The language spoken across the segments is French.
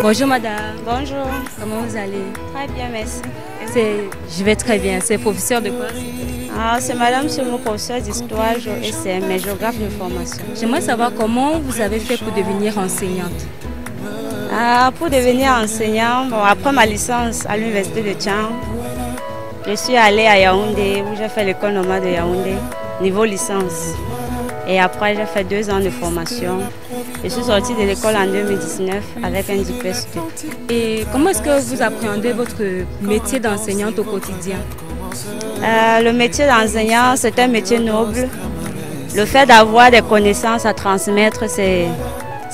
Bonjour madame. Bonjour. Comment vous allez? Très bien, merci. Je vais très bien. C'est professeur de quoi? C'est madame, c'est mon professeur d'histoire, SCM, mais géographe de formation. J'aimerais savoir comment vous avez fait pour devenir enseignante. Pour devenir enseignant, après ma licence à l'université de Tchang, je suis allée à Yaoundé où j'ai fait l'école normale de Yaoundé, niveau licence. Et après, j'ai fait 2 ans de formation. Je suis sortie de l'école en 2019 avec un DPS2. Et comment est-ce que vous appréhendez votre métier d'enseignante au quotidien? Le métier d'enseignant, c'est un métier noble. Le fait d'avoir des connaissances à transmettre, c'est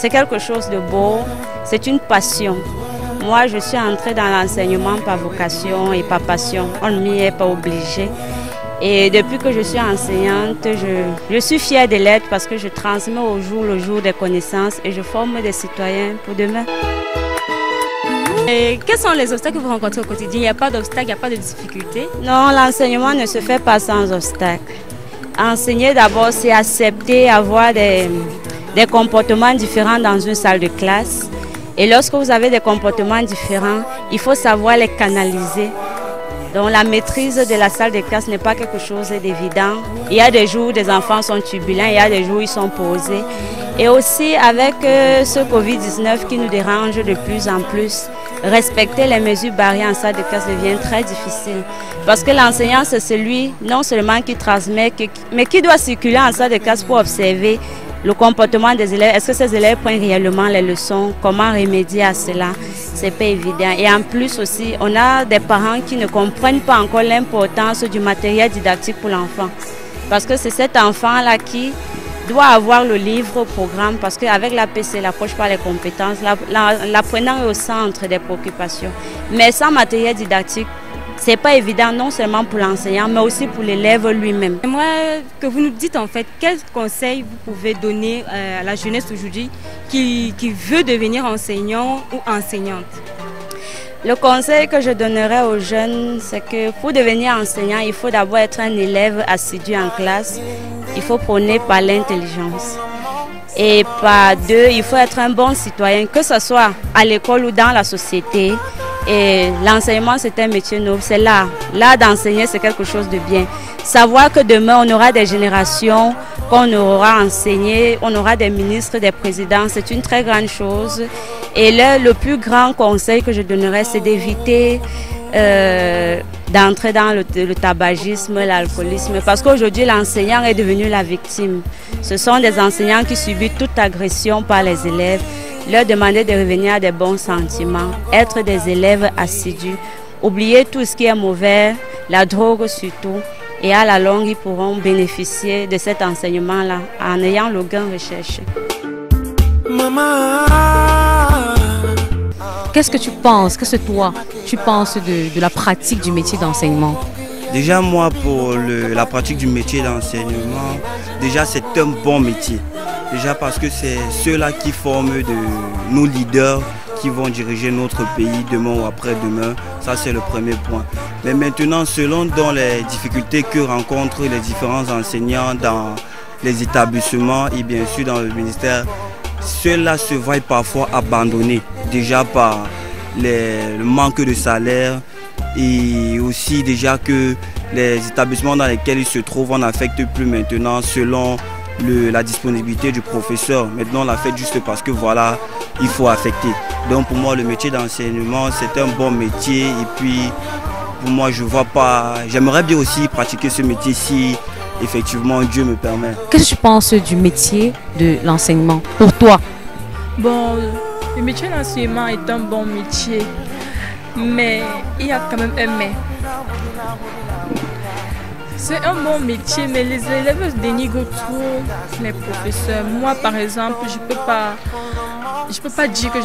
quelque chose de beau. C'est une passion. Moi, je suis entrée dans l'enseignement par vocation et par passion. On ne m'y est pas obligé. Et depuis que je suis enseignante, je suis fière de l'être parce que je transmets au jour le jour des connaissances et je forme des citoyens pour demain. Et quels sont les obstacles que vous rencontrez au quotidien? Il n'y a pas d'obstacles, il n'y a pas de difficultés? Non, l'enseignement ne se fait pas sans obstacles. Enseigner d'abord, c'est accepter, avoir des comportements différents dans une salle de classe. Et lorsque vous avez des comportements différents, il faut savoir les canaliser. Donc la maîtrise de la salle de classe n'est pas quelque chose d'évident. Il y a des jours où des enfants sont turbulents, il y a des jours où ils sont posés. Et aussi avec ce Covid-19 qui nous dérange de plus en plus, respecter les mesures barrières en salle de classe devient très difficile. Parce que l'enseignant, c'est celui non seulement qui transmet, mais qui doit circuler en salle de classe pour observer le comportement des élèves. Est-ce que ces élèves prennent réellement les leçons? Comment remédier à cela? C'est pas évident. Et en plus aussi, on a des parents qui ne comprennent pas encore l'importance du matériel didactique pour l'enfant. Parce que c'est cet enfant-là qui doit avoir le livre au programme, parce qu'avec l'APC, l'approche par les compétences, l'apprenant est au centre des préoccupations. Mais sans matériel didactique, c'est pas évident non seulement pour l'enseignant, mais aussi pour l'élève lui-même. J'aimerais que vous nous dites en fait quels conseils vous pouvez donner à la jeunesse aujourd'hui qui veut devenir enseignant ou enseignante. Le conseil que je donnerais aux jeunes, c'est que pour devenir enseignant, il faut d'abord être un élève assidu en classe. Il faut prôner par l'intelligence. Et par 2, il faut être un bon citoyen, que ce soit à l'école ou dans la société. Et l'enseignement, c'est un métier noble, c'est l'art. L'art d'enseigner, c'est quelque chose de bien. Savoir que demain, on aura des générations qu'on aura enseignées, on aura des ministres, des présidents, c'est une très grande chose. Et là, le plus grand conseil que je donnerais, c'est d'éviter d'entrer dans le tabagisme, l'alcoolisme, parce qu'aujourd'hui, l'enseignant est devenu la victime. Ce sont des enseignants qui subissent toute agression par les élèves. Leur demander de revenir à des bons sentiments, être des élèves assidus, oublier tout ce qui est mauvais, la drogue surtout, et à la longue, ils pourront bénéficier de cet enseignement-là en ayant le gain recherché. Qu'est-ce que tu penses, qu'est-ce que toi, tu penses de la pratique du métier d'enseignement? Déjà, moi, pour la pratique du métier d'enseignement, déjà, c'est un bon métier. Déjà parce que c'est ceux-là qui forment nos leaders qui vont diriger notre pays demain ou après-demain. Ça, c'est le premier point. Mais maintenant, selon dans les difficultés que rencontrent les différents enseignants dans les établissements et bien sûr dans le ministère, ceux-là se voient parfois abandonnés déjà par le manque de salaire et aussi déjà que les établissements dans lesquels ils se trouvent, on n'affecte plus maintenant selon la disponibilité du professeur. Maintenant, on l'a fait juste parce que voilà, il faut affecter. Donc pour moi, le métier d'enseignement, c'est un bon métier. Et puis, pour moi, je vois pas... J'aimerais bien aussi pratiquer ce métier si, effectivement, Dieu me permet. Qu'est-ce que tu penses du métier de l'enseignement pour toi? Bon, le métier d'enseignement est un bon métier. Mais il y a quand même un mais. C'est un bon métier, mais les élèves dénigrent trop les professeurs. Moi, par exemple, je peux pas dire que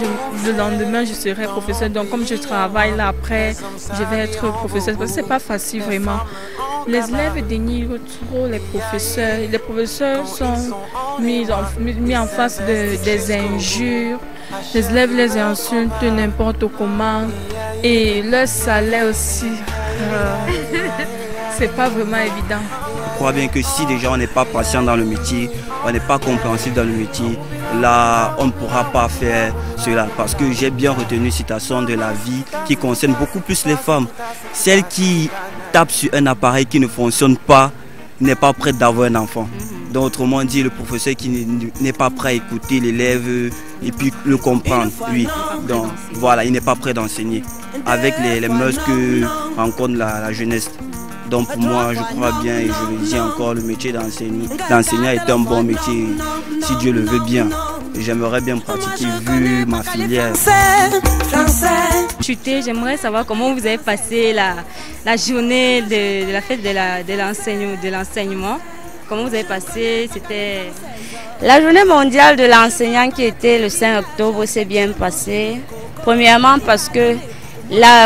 le lendemain, je serai professeur. Donc, comme je travaille là après, je vais être professeur. Parce que c'est pas facile, vraiment. Les élèves dénigrent trop les professeurs. Les professeurs sont mis en face des injures. Les élèves les insultent n'importe comment. Et leur salaire aussi. C'est pas vraiment évident. crois bien que si déjà on n'est pas patient dans le métier, on n'est pas compréhensif dans le métier, là on ne pourra pas faire cela. Parce que j'ai bien retenu une citation de la vie qui concerne beaucoup plus les femmes. Celle qui tape sur un appareil qui ne fonctionne pas n'est pas prête d'avoir un enfant. Donc autrement dit, le professeur qui n'est pas prêt à écouter l'élève et puis le comprendre, lui. Donc voilà, il n'est pas prêt d'enseigner avec les mœurs que rencontre la jeunesse. Donc pour moi, je crois bien et je le dis encore, le métier d'enseignant est un bon métier, si Dieu le veut bien. J'aimerais bien pratiquer vu ma filière. J'aimerais savoir comment vous avez passé la journée de la fête de l'enseignement. Comment vous avez passé? C'était la journée mondiale de l'enseignant qui était le 5 octobre s'est bien passée. Premièrement parce que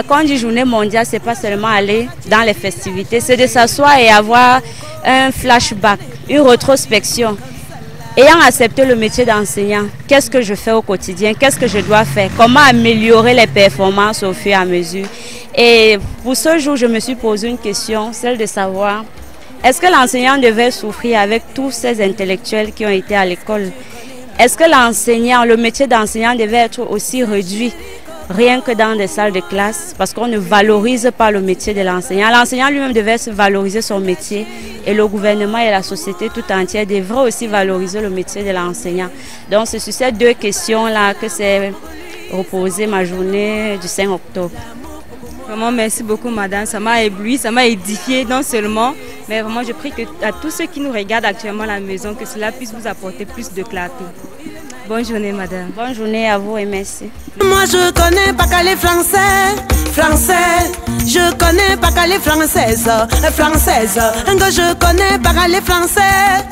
quand on dit journée mondiale, ce n'est pas seulement aller dans les festivités, c'est de s'asseoir et avoir un flashback, une rétrospection. Ayant accepté le métier d'enseignant, qu'est-ce que je fais au quotidien? Qu'est-ce que je dois faire? Comment améliorer les performances au fur et à mesure? Et pour ce jour, je me suis posé une question, celle de savoir, est-ce que l'enseignant devait souffrir avec tous ces intellectuels qui ont été à l'école? Est-ce que le métier d'enseignant devait être aussi réduit rien que dans des salles de classe, parce qu'on ne valorise pas le métier de l'enseignant. L'enseignant lui-même devait valoriser son métier et le gouvernement et la société tout entière devraient aussi valoriser le métier de l'enseignant. Donc c'est sur ces deux questions-là que s'est reposée ma journée du 5 octobre. Vraiment, merci beaucoup madame, ça m'a ébloui, ça m'a édifié non seulement, mais vraiment je prie que à tous ceux qui nous regardent actuellement à la maison, que cela puisse vous apporter plus de clarté. Bonne journée madame. Bonne journée à vous et merci. Moi je connais pas qu'à les français, je connais pas qu'à les françaises, que je connais pas qu'à les français.